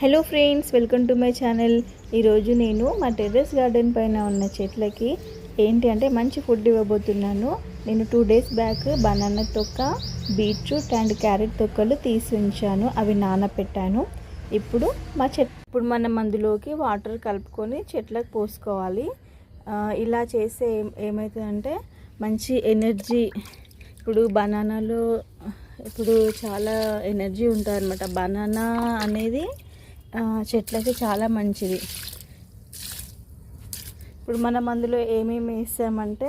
Hello friends, welcome to my channel. ఈరోజు నేను మా టెర్రస్ గార్డెన్ పైన ఉన్న చెట్లకి ఏంటి అంటే మంచి ఫుడ్ ఇవ్వబోతున్నాను. నేను 2 days బ్యాక్ బనానా తొక్క, బీట్రూట్ అండ్ క్యారెట్ తొక్కలు తీసి ఉంచాను. అవి నానబెట్టాను. ఇప్పుడు మనం అందులోకి వాటర్ కలుపుకొని చెట్లకు పోసుకోవాలి. ఇలా చేస్తే ఏమవుతుందంటే మంచి ఎనర్జీ. ఇప్పుడు బనానాలో చాలా ఎనర్జీ ఉంటుంది అన్నమాట. బనానా అనేది చెట్లకి చాలా మంచిది. ఇప్పుడు మనం అందులో ఏమేమి వేసామంటే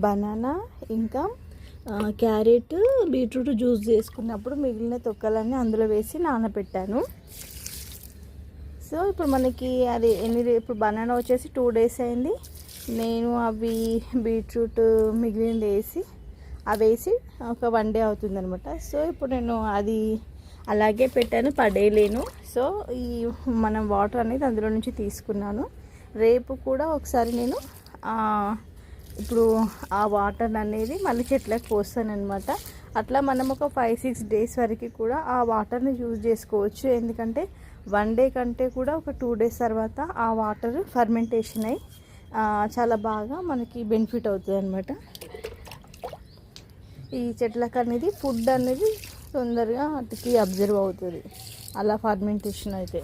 బనానా, ఇంకా క్యారెట్, బీట్రూట్ జ్యూస్ చేసుకున్నప్పుడు మిగిలిన తొక్కలన్నీ అందులో వేసి నానబెట్టాను. సో ఇప్పుడు మనకి అది ఇప్పుడు బనానా వచ్చేసి 2 days అయింది. నేను అవి బీట్రూట్ మిగిలినది వేసి ఒక 1 day అవుతుంది అనమాట. సో ఇప్పుడు నేను అది అలాగే పెట్టాను, పడేయలేను. సో మనం వాటర్ అనేది అందులో నుంచి తీసుకున్నాను. రేపు కూడా ఒకసారి నేను ఇప్పుడు ఆ వాటర్ అనేది మళ్ళీ చెట్లకు పోస్తాను అనమాట. అట్లా మనం ఒక 5-6 days వరకు కూడా ఆ వాటర్ని యూజ్ చేసుకోవచ్చు. ఎందుకంటే 1 day కంటే కూడా ఒక 2 days తర్వాత ఆ వాటర్ ఫర్మెంటేషన్ అయ్యి చాలా బాగా మనకి బెనిఫిట్ అవుతుంది అనమాట. ఈ చెట్లకు అనేది ఫుడ్ అనేది తొందరగా వాటికి అబ్జర్వ్ అవుతుంది అలా ఫర్మెంటేషన్ అయితే.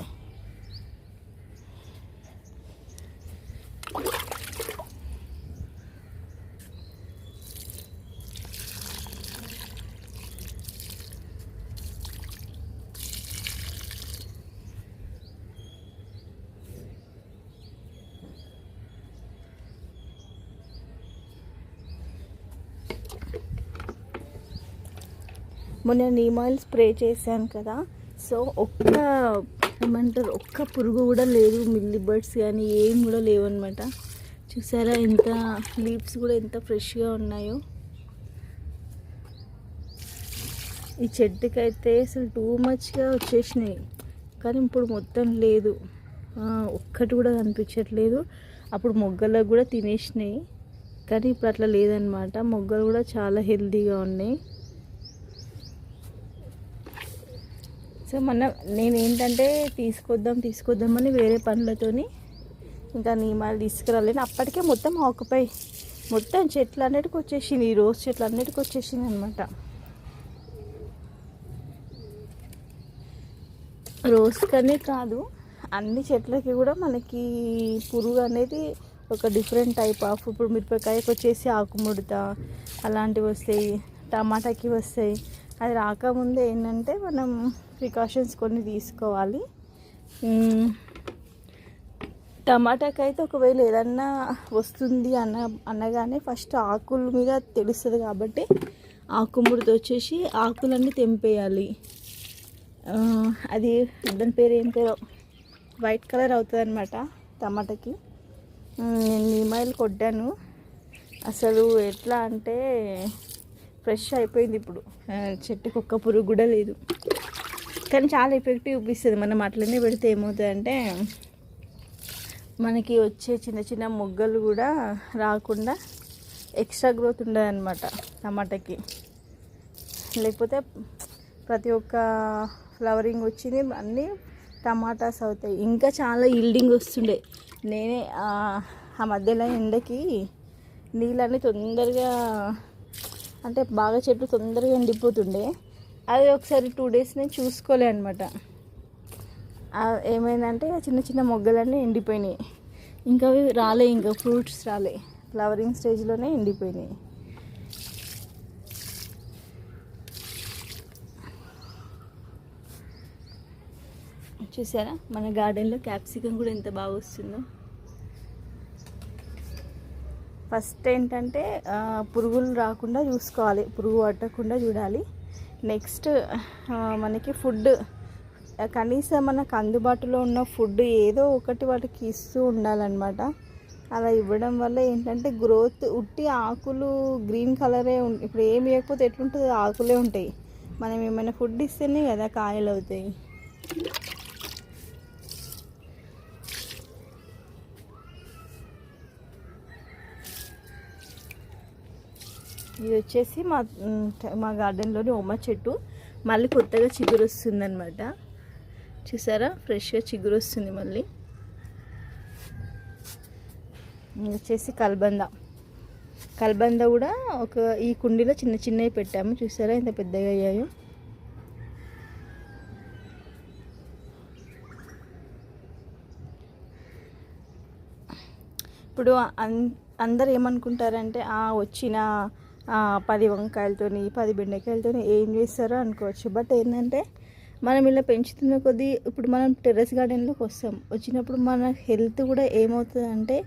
మొన్న నీమ్ ఆయిల్ స్ప్రే చేశాను కదా. సో ఒక్క పురుగు కూడా లేదు. మిల్లీ బర్డ్స్ కానీ ఏం కూడా లేవు అనమాట. చూసారా ఎంత లీవ్స్ కూడా ఎంత ఫ్రెష్గా ఉన్నాయో. ఈ చెట్టుకైతే అసలు టూ మచ్గా వచ్చేసినాయి, కానీ ఇప్పుడు మొత్తం లేదు. ఒక్కటి కూడా కనిపించట్లేదు. అప్పుడు మొగ్గలకు కూడా తినేసినాయి, కానీ ఇప్పుడు అట్లా లేదనమాట. మొగ్గలు కూడా చాలా హెల్తీగా ఉన్నాయి. సో నేనేంటంటే తీసుకొద్దామని వేరే పనులతోని ఇంకా నీమాలు తీసుకురాలేను. అప్పటికే మొత్తం ఆకుపై మొత్తం చెట్లు అన్నిటికి వచ్చేసింది. ఈ రోజ్ చెట్లు అన్నిటికి వచ్చేసింది అనమాట. రోజ్ కనే కాదు, అన్ని చెట్లకి కూడా మనకి పురుగు అనేది ఒక డిఫరెంట్ టైప్ ఆఫ్. ఇప్పుడు మిరపకాయకి వచ్చేసి ఆకుముడత అలాంటివి వస్తాయి, టమాటాకి వస్తాయి. అది రాకముందే ఏంటంటే మనం ప్రికాషన్స్ కొన్ని తీసుకోవాలి. టమాటాకి అయితే ఒకవేళ ఏదన్నా వస్తుంది అనగానే ఫస్ట్ ఆకుల మీద తెలుస్తుంది కాబట్టి ఆకుముడత వచ్చేసి ఆకులన్నీ తెంపేయాలి. అది దాని పేరు ఏం పేరు, వైట్ కలర్ అవుతుంది అనమాట టమాటాకి. నేను నీమాయిల్ కొట్టాను. అసలు ఎట్లా అంటే ఫ్రెష్ అయిపోయింది. ఇప్పుడు చెట్టుకు ఒక్క పురుగు కూడా లేదు, కానీ చాలా ఎఫెక్టివ్ చూపిస్తుంది. మనం అట్లనే పెడితే ఏమవుతుందంటే మనకి వచ్చే చిన్న చిన్న మొగ్గలు కూడా రాకుండా ఎక్స్ట్రా గ్రోత్ ఉండదు అనమాట టమాటాకి. లేకపోతే ప్రతి ఒక్క ఫ్లవరింగ్ వచ్చింది అన్నీ టమాటాస్ అవుతాయి. ఇంకా చాలా ఈల్డింగ్ వస్తుండే. నేనే ఆ మధ్యలో ఎండకి నీళ్ళన్నీ తొందరగా అంటే బాగా చెట్లు తొందరగా ఎండిపోతుండే. అది ఒకసారి 2 days నేను చూసుకోలే అనమాట. ఏమైందంటే చిన్న చిన్న మొగ్గలన్నీ ఎండిపోయినాయి. ఇంకా అవి రాలే, ఇంకా ఫ్రూట్స్ రాలే, ఫ్లవరింగ్ స్టేజ్లోనే ఎండిపోయినాయి. చూసారా మన గార్డెన్లో క్యాప్సికమ్ కూడా ఎంత బాగా వస్తుందో. ఫస్ట్ ఏంటంటే పురుగులు రాకుండా చూసుకోవాలి, పురుగు పట్టకుండా చూడాలి. నెక్స్ట్ మనకి ఫుడ్ కనీసం మనకు అందుబాటులో ఉన్న ఫుడ్ ఏదో ఒకటి వాటికి ఇస్తూ ఉండాలన్నమాట. అలా ఇవ్వడం వల్ల ఏంటంటే గ్రోత్, ఉట్టి ఆకులు గ్రీన్ కలరే ఇప్పుడు ఏమి ఇవ్వకపోతే ఎట్లుంటుంది, ఆకులే ఉంటాయి. మనం ఏమైనా ఫుడ్ ఇస్తేనే కదా కాయలు అవుతాయి. ఇది వచ్చేసి మా గార్డెన్లోని ఓమ చెట్టు మళ్ళీ కొత్తగా చిగురు వస్తుందన్నమాట. చూసారా ఫ్రెష్గా చిగురు వస్తుంది. మళ్ళీ ఇది వచ్చేసి కల్బంద కూడా ఒక ఈ కుండీలో చిన్న చిన్నవి పెట్టాము. చూసారా ఇంత పెద్దగా అయ్యాయో. ఇప్పుడు అందరు ఏమనుకుంటారంటే వచ్చిన 10 వంకాయలతోని 10 బెండకాయలతోని ఏం చేస్తారో అనుకోవచ్చు. బట్ ఏంటంటే మనం ఇలా పెంచుతున్న కొద్దీ ఇప్పుడు మనం టెర్రస్ గార్డెన్లోకి వచ్చినప్పుడు మన హెల్త్ కూడా ఏమవుతుందంటే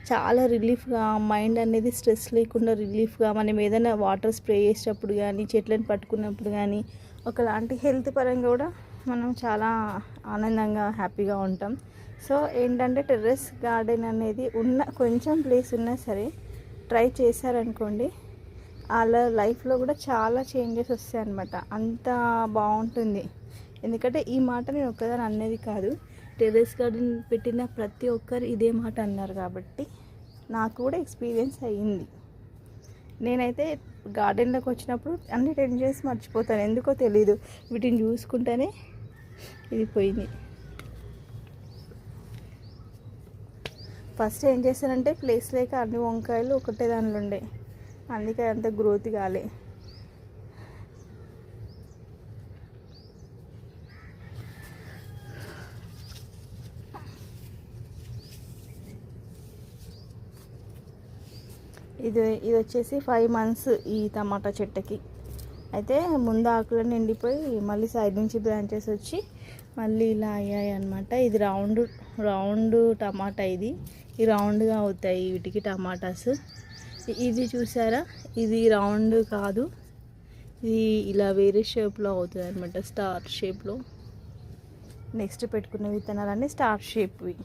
చాలా రిలీఫ్గా, మైండ్ అనేది స్ట్రెస్ లేకుండా రిలీఫ్గా, మనం ఏదైనా వాటర్ స్ప్రే చేసేటప్పుడు కానీ చెట్లను పట్టుకున్నప్పుడు కానీ ఒకలాంటి హెల్త్ పరంగా కూడా మనం చాలా ఆనందంగా హ్యాపీగా ఉంటాం. సో ఏంటంటే టెర్రస్ గార్డెన్ అనేది కొంచెం ప్లేస్ ఉన్నా సరే ట్రై చేశారనుకోండి, వాళ్ళ లైఫ్లో కూడా చాలా చేంజెస్ వస్తాయి అన్నమాట. అంత బాగుంటుంది. ఎందుకంటే ఈ మాట నేను ఒక్కదాని అనేది కాదు, టెర్రస్ గార్డెన్ పెట్టిన ప్రతి ఒక్కరు ఇదే మాట అన్నారు కాబట్టి నాకు కూడా ఎక్స్పీరియన్స్ అయ్యింది. నేనైతే గార్డెన్లోకి వచ్చినప్పుడు అన్ని టెన్షన్స్ మర్చిపోతాను, ఎందుకో తెలీదు. వీటిని చూసుకుంటేనే ఇది పోయింది. ఫస్ట్ ఏం చేశానంటే ప్లేస్ లేక అన్ని వంకాయలు ఒకటే దానిలో ఉండే, అందుకే అంత గ్రోత్ కాలే. ఇది వచ్చేసి 5 months ఈ టమాటా చెట్టుకి. అయితే ముందు ఆకులను ఎండిపోయి మళ్ళీ సైడ్ నుంచి బ్రాంచెస్ వచ్చి మళ్ళీ ఇలా అయ్యాయి అన్నమాట. ఇది రౌండ్ టమాటా. ఈ రౌండ్గా అవుతాయి వీటికి టమాటాస్. ఇది చూసారా, ఇది రౌండ్ కాదు, ఇది ఇలా వేరే షేప్లో అవుతుంది అనమాట, స్టార్ షేప్లో. నెక్స్ట్ పెట్టుకున్న విత్తనాలన్నీ స్టార్ షేప్వి.